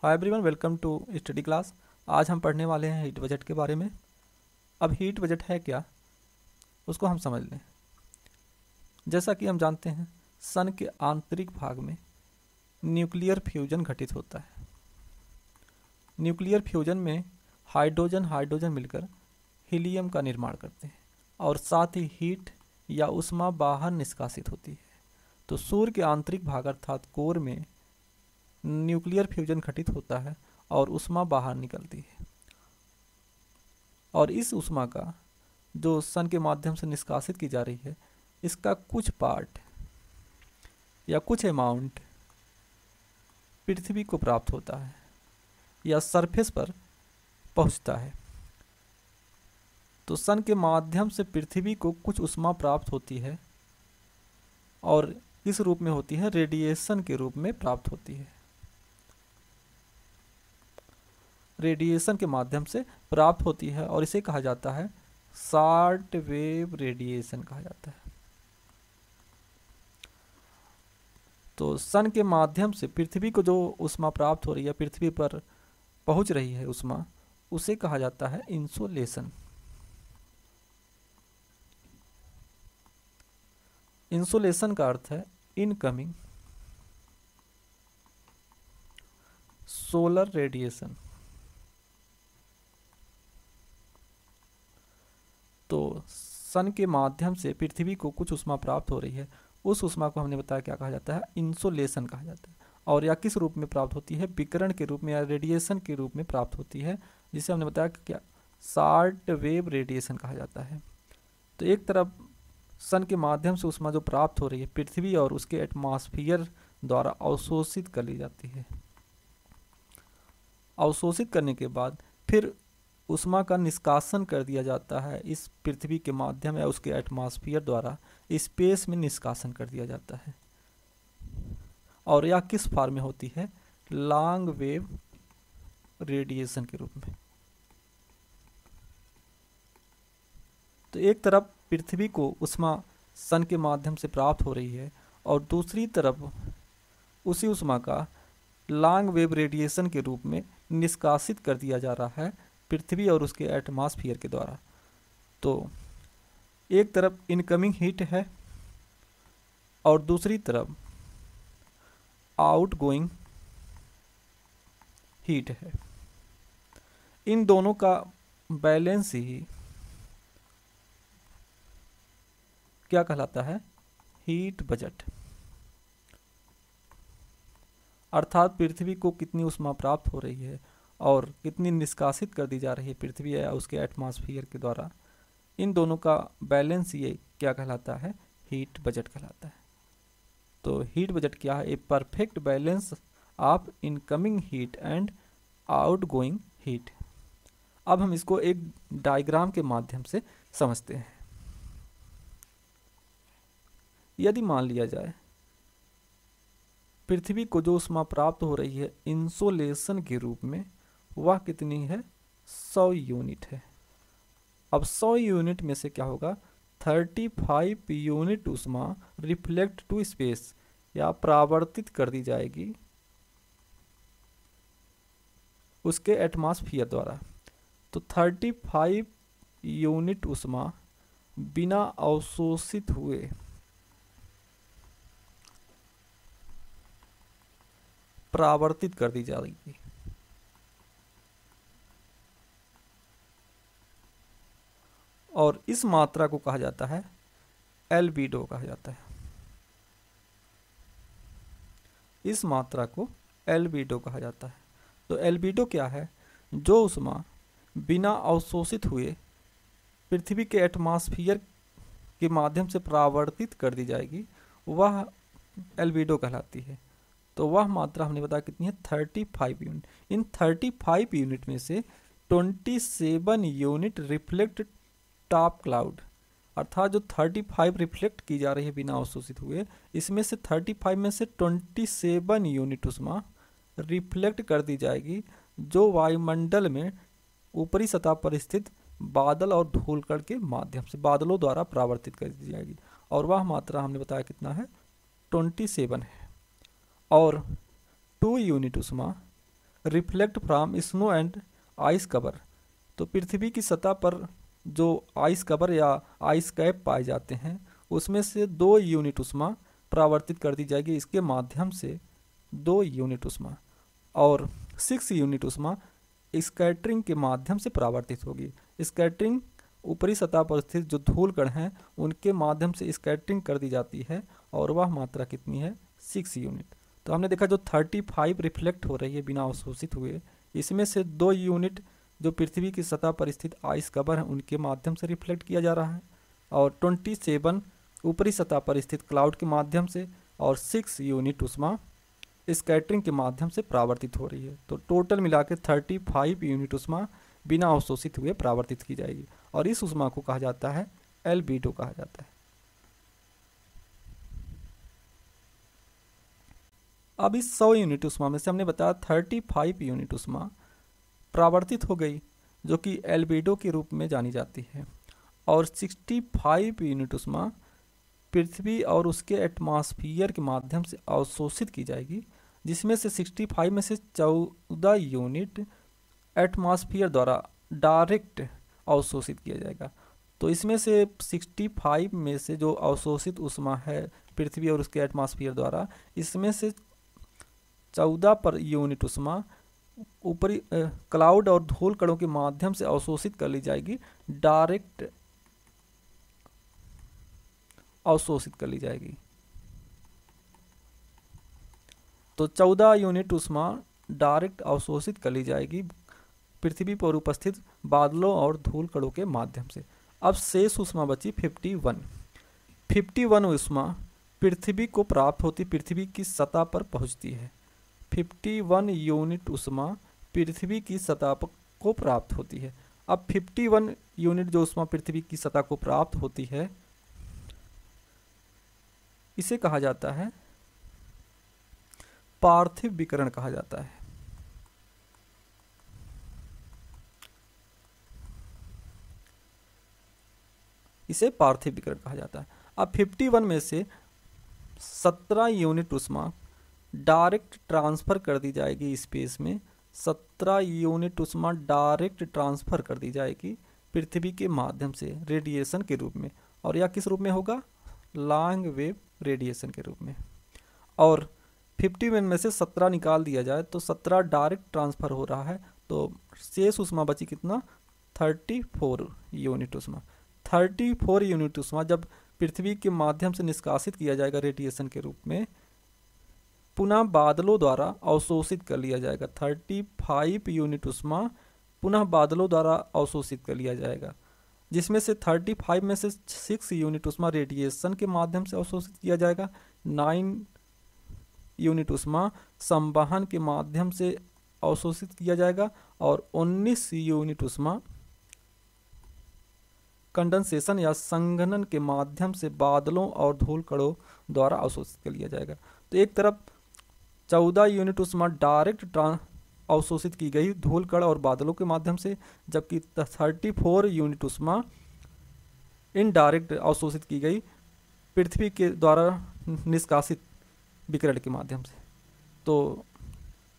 Hi everyone, welcome to study class. आज हम पढ़ने वाले हैं हीट बजट के बारे में। अब हीट बजट है क्या, उसको हम समझ लें। जैसा कि हम जानते हैं, सन के आंतरिक भाग में न्यूक्लियर फ्यूजन घटित होता है। न्यूक्लियर फ्यूजन में हाइड्रोजन हाइड्रोजन मिलकर हीलियम का निर्माण करते हैं और साथ ही हीट या ऊष्मा बाहर निष्कासित होती है। तो सूर्य के आंतरिक भाग अर्थात कोर में न्यूक्लियर फ्यूजन घटित होता है और ऊष्मा बाहर निकलती है, और इस ऊष्मा का जो सन के माध्यम से निष्कासित की जा रही है, इसका कुछ पार्ट या कुछ अमाउंट पृथ्वी को प्राप्त होता है या सरफेस पर पहुंचता है। तो सन के माध्यम से पृथ्वी को कुछ ऊष्मा प्राप्त होती है और किस रूप में होती है? रेडिएशन के रूप में प्राप्त होती है। रेडिएशन के माध्यम से प्राप्त होती है और इसे कहा जाता है शॉर्ट वेव रेडिएशन कहा जाता है। तो सन के माध्यम से पृथ्वी को जो ऊष्मा प्राप्त हो रही है, पृथ्वी पर पहुंच रही है ऊष्मा, उसे कहा जाता है इंसोलेशन। इंसोलेशन का अर्थ है इनकमिंग सोलर रेडिएशन। तो सन के माध्यम से पृथ्वी को कुछ ऊष्मा प्राप्त हो रही है, उस ऊष्मा को हमने बताया क्या कहा जाता है? इंसोलेशन कहा जाता है। और या किस रूप में प्राप्त होती है? विकिरण के रूप में या रेडिएशन के रूप में प्राप्त होती है, जिसे हमने बताया कि क्या शॉर्ट वेव रेडिएशन कहा जाता है। तो एक तरफ सन के माध्यम से ऊष्मा जो प्राप्त हो रही है, पृथ्वी और उसके एटमॉस्फेयर द्वारा अवशोषित कर ली जाती है। अवशोषित करने के बाद फिर ऊष्मा का निष्कासन कर दिया जाता है, इस पृथ्वी के माध्यम या उसके एटमॉस्फेयर द्वारा स्पेस में निष्कासन कर दिया जाता है। और यह किस फॉर्म में होती है? लॉन्ग वेव रेडिएशन के रूप में। तो एक तरफ पृथ्वी को ऊष्मा सन के माध्यम से प्राप्त हो रही है और दूसरी तरफ उसी ऊष्मा का लॉन्ग वेव रेडिएशन के रूप में निष्कासित कर दिया जा रहा है पृथ्वी और उसके एटमॉस्फेयर के द्वारा। तो एक तरफ इनकमिंग हीट है और दूसरी तरफ आउटगोइंग हीट है। इन दोनों का बैलेंस ही क्या कहलाता है? Heat budget. अर्थात पृथ्वी को कितनी ऊष्मा प्राप्त हो रही है और कितनी निष्कासित कर दी जा रही है पृथ्वी या उसके एटमॉस्फेयर के द्वारा, इन दोनों का बैलेंस ये क्या कहलाता है? हीट बजट कहलाता है। तो हीट बजट क्या है? A perfect balance of incoming heat and outgoing heat. अब हम इसको एक डायग्राम के माध्यम से समझते हैं। यदि मान लिया जाए पृथ्वी को जो ऊष्मा प्राप्त हो रही है इंसोलेशन के रूप में, वह कितनी है? 100 यूनिट है। अब 100 यूनिट में से क्या होगा? 35 यूनिट ऊष्मा रिफ्लेक्ट टू स्पेस या परावर्तित कर दी जाएगी उसके एटमॉस्फेयर द्वारा। तो 35 यूनिट ऊष्मा बिना अवशोषित हुए परावर्तित कर दी जाएगी। और इस मात्रा को कहा जाता है एल्बिडो कहा जाता है। इस मात्रा को एल्बिडो कहा जाता है। तो एल्बिडो क्या है? जो ऊष्मा बिना अवशोषित हुए पृथ्वी के एटमॉस्फेयर के माध्यम से परावर्तित कर दी जाएगी, वह एल्बिडो कहलाती है। तो वह मात्रा हमने बताया कितनी है? 35 यूनिट। इन 35 यूनिट में से 27 यूनिट रिफ्लेक्ट टॉप क्लाउड, अर्थात जो 35 रिफ्लेक्ट की जा रही है बिना अवशोषित हुए, इसमें से 35 में से 27 यूनिट ऊष्मा रिफ्लेक्ट कर दी जाएगी जो वायुमंडल में ऊपरी सतह पर स्थित बादल और धूलकण के माध्यम से बादलों द्वारा परावर्तित कर दी जाएगी। और वह मात्रा हमने बताया कितना है? 27 है। और 2 यूनिट ऊष्मा reflect from snow and ice cover. तो पृथ्वी की सतह पर जो आइस कवर या आइस कैप पाए जाते हैं उसमें से 2 यूनिट उष्मा परावर्तित कर दी जाएगी इसके माध्यम से, 2 यूनिट उष्मा, और 6 यूनिट उष्मा स्कैटरिंग के माध्यम से परावर्तित होगी। स्कैटरिंग ऊपरी सतह पर स्थित जो धूल कण हैं उनके माध्यम से स्कैटरिंग कर दी जाती है और वह मात्रा कितनी है, 6 यूनिट। तो हमने देखा जो 35 रिफ्लेक्ट हो रही है बिना अवशोषित हुए, इसमें से 2 यूनिट जो पृथ्वी की सतह पर स्थित आइस कवर है उनके माध्यम से रिफ्लेक्ट किया जा रहा है, और 27 ऊपरी सतह पर स्थित क्लाउड के माध्यम से, और 6 यूनिट उष्मा स्कैटरिंग के माध्यम से परावर्तित हो रही है। तो टोटल मिला के 35 यूनिट उष्मा बिना अवशोषित हुए परावर्तित की जाएगी, और इस उष्मा को कहा जाता है एल्बिडो कहा जाता है। अब इस 100 यूनिट उष्मा में से हमने बताया 35 यूनिट उष्मा परावर्तित हो गई जो कि एल्बिडो के रूप में जानी जाती है, और 65 यूनिट उष्मा पृथ्वी और उसके एटमॉस्फेयर के माध्यम से अवशोषित की जाएगी, जिसमें से 65 में से 14 यूनिट एटमॉस्फेयर द्वारा डायरेक्ट अवशोषित किया जाएगा। तो इसमें से 65 में से जो अवशोषित उष्मा है पृथ्वी और उसके एटमॉस्फेयर द्वारा, इसमें से 14 पर यूनिट उष्मा ऊपरी क्लाउड और धूल कणों के माध्यम से अवशोषित कर ली जाएगी, डायरेक्ट अवशोषित कर ली जाएगी। तो 14 यूनिट उष्मा डायरेक्ट अवशोषित कर ली जाएगी पृथ्वी पर उपस्थित बादलों और धूल कणों के माध्यम से। अब शेष उष्मा बची 51 उष्मा पृथ्वी को प्राप्त होती, पृथ्वी की सतह पर पहुंचती है। 51 यूनिट उष्मा पृथ्वी की सतह को प्राप्त होती है। अब 51 यूनिट जो उष्मा पृथ्वी की सतह को प्राप्त होती है इसे कहा जाता है पार्थिव विकिरण कहा जाता है। इसे पार्थिव विकिरण कहा जाता है। अब 51 में से 17 यूनिट उष्मा डायरेक्ट ट्रांसफर कर दी जाएगी स्पेस में, 17 यूनिट उष्मा डायरेक्ट ट्रांसफर कर दी जाएगी पृथ्वी के माध्यम से रेडिएशन के रूप में, और यह किस रूप में होगा, लॉन्ग वेव रेडिएशन के रूप में। और 51 में से 17 निकाल दिया जाए तो 17 डायरेक्ट ट्रांसफर हो रहा है, तो शेष उष्मा बची कितना, 34 यूनिट उष्मा। 34 यूनिट उष्मा जब पृथ्वी के माध्यम से निष्कासित किया जाएगा रेडिएशन के रूप में, पुनः बादलों द्वारा अवशोषित कर लिया जाएगा। 35 यूनिट उष्मा पुनः बादलों द्वारा अवशोषित कर लिया जाएगा, जिसमें से 35 में से 6 यूनिट उष्मा रेडिएशन के माध्यम से अवशोषित किया जाएगा, 9 यूनिट उष्मा संवहन के माध्यम से अवशोषित किया जाएगा, और 19 यूनिट उष्मा कंडेंसेशन या संघनन के माध्यम से बादलों और धूल कणों द्वारा अवशोषित कर लिया जाएगा। तो एक तरफ 14 यूनिट उष्मा डायरेक्ट अवशोषित की गई धूल कण और बादलों के माध्यम से, जबकि 34 यूनिट उष्मा इनडायरेक्ट अवशोषित की गई पृथ्वी के द्वारा निष्कासित विकिरण के माध्यम से। तो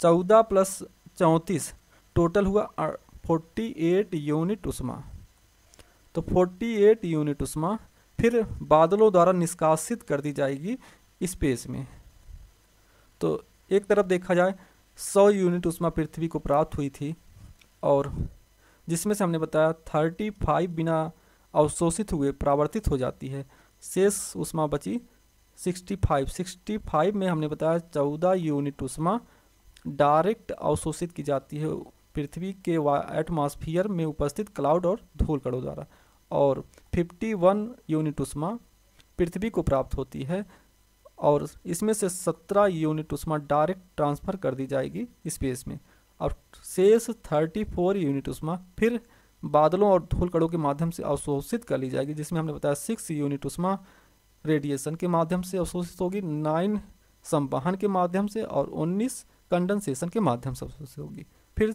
14 + 34 टोटल हुआ 48 यूनिट उष्मा। तो 48 यूनिट उष्मा फिर बादलों द्वारा निष्कासित कर दी जाएगी स्पेस में। तो एक तरफ देखा जाए 100 यूनिट उष्मा पृथ्वी को प्राप्त हुई थी, और जिसमें से हमने बताया 35 बिना अवशोषित हुए परावर्तित हो जाती है, शेष उष्मा बची 65 में हमने बताया 14 यूनिट उष्मा डायरेक्ट अवशोषित की जाती है पृथ्वी के एटमॉस्फेयर में उपस्थित क्लाउड और धूल कणों द्वारा, और 51 यूनिट उष्मा पृथ्वी को प्राप्त होती है, और इसमें से 17 यूनिट उष्मा डायरेक्ट ट्रांसफर कर दी जाएगी स्पेस में, और शेष 34 यूनिट उष्मा फिर बादलों और धूल कणों के माध्यम से अवशोषित कर ली जाएगी, जिसमें हमने बताया 6 यूनिट उष्मा रेडिएशन के माध्यम से अवशोषित होगी, 9 संवहन के माध्यम से, और 19 कंडेंसेशन के माध्यम से अवशोषित होगी। फिर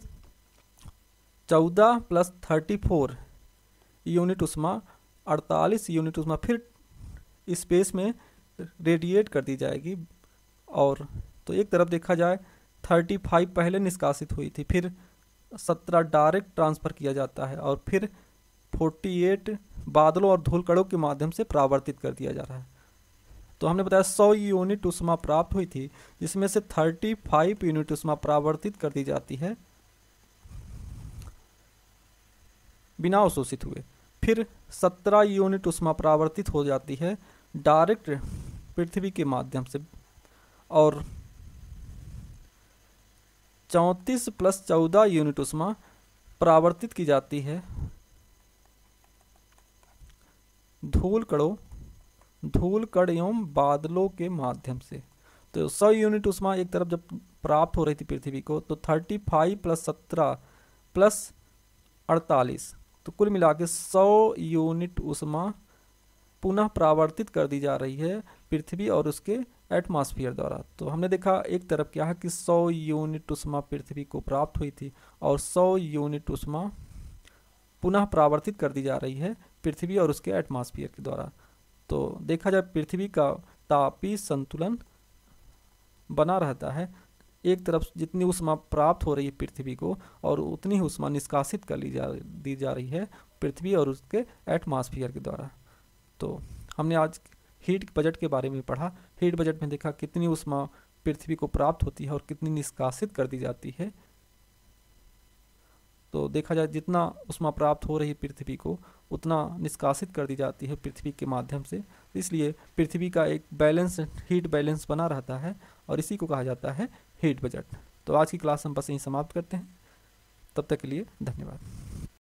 14 + 34 यूनिट उष्मा 48 यूनिट उष्मा फिर स्पेस में रेडिएट कर दी जाएगी। और तो एक तरफ देखा जाए 35 पहले निष्कासित हुई थी, फिर 17 डायरेक्ट ट्रांसफ़र किया जाता है और फिर 48 बादलों और धूलकणों के माध्यम से परावर्तित कर दिया जा रहा है। तो हमने बताया 100 यूनिट ऊष्मा प्राप्त हुई थी, जिसमें से 35 यूनिट ऊष्मा परावर्तित कर दी जाती है बिना अवशोषित हुए, फिर 17 यूनिट ऊष्मा परावर्तित हो जाती है डायरेक्ट पृथ्वी के माध्यम से, और 34 + 14 यूनिट ऊष्मा परावर्तित की जाती है धूलकण एवं बादलों के माध्यम से। तो 100 यूनिट ऊष्मा एक तरफ जब प्राप्त हो रही थी पृथ्वी को, तो 35 + 17 + 48, तो कुल मिला के 100 यूनिट ऊष्मा पुनः परावर्तित कर दी जा रही है पृथ्वी और उसके एटमॉस्फेयर द्वारा। तो हमने देखा एक तरफ क्या है कि 100 यूनिट ऊष्मा पृथ्वी को प्राप्त हुई थी और 100 यूनिट ऊष्मा पुनः परावर्तित कर दी जा रही है पृथ्वी और उसके एटमॉस्फेयर के द्वारा। तो देखा जाए पृथ्वी का तापीय संतुलन बना रहता है, एक तरफ जितनी ऊष्मा प्राप्त हो रही है पृथ्वी को और उतनी ऊष्मा निष्कासित कर दी जा रही है पृथ्वी और उसके एटमॉस्फेयर के द्वारा। तो हमने आज हीट बजट के बारे में पढ़ा। हीट बजट में देखा कितनी ऊष्मा पृथ्वी को प्राप्त होती है और कितनी निष्कासित कर दी जाती है। तो देखा जाए जितना ऊष्मा प्राप्त हो रही है पृथ्वी को उतना निष्कासित कर दी जाती है पृथ्वी के माध्यम से, इसलिए पृथ्वी का एक बैलेंस, हीट बैलेंस बना रहता है और इसी को कहा जाता है हीट बजट। तो आज की क्लास हम बस यहीं समाप्त करते हैं। तब तक के लिए धन्यवाद।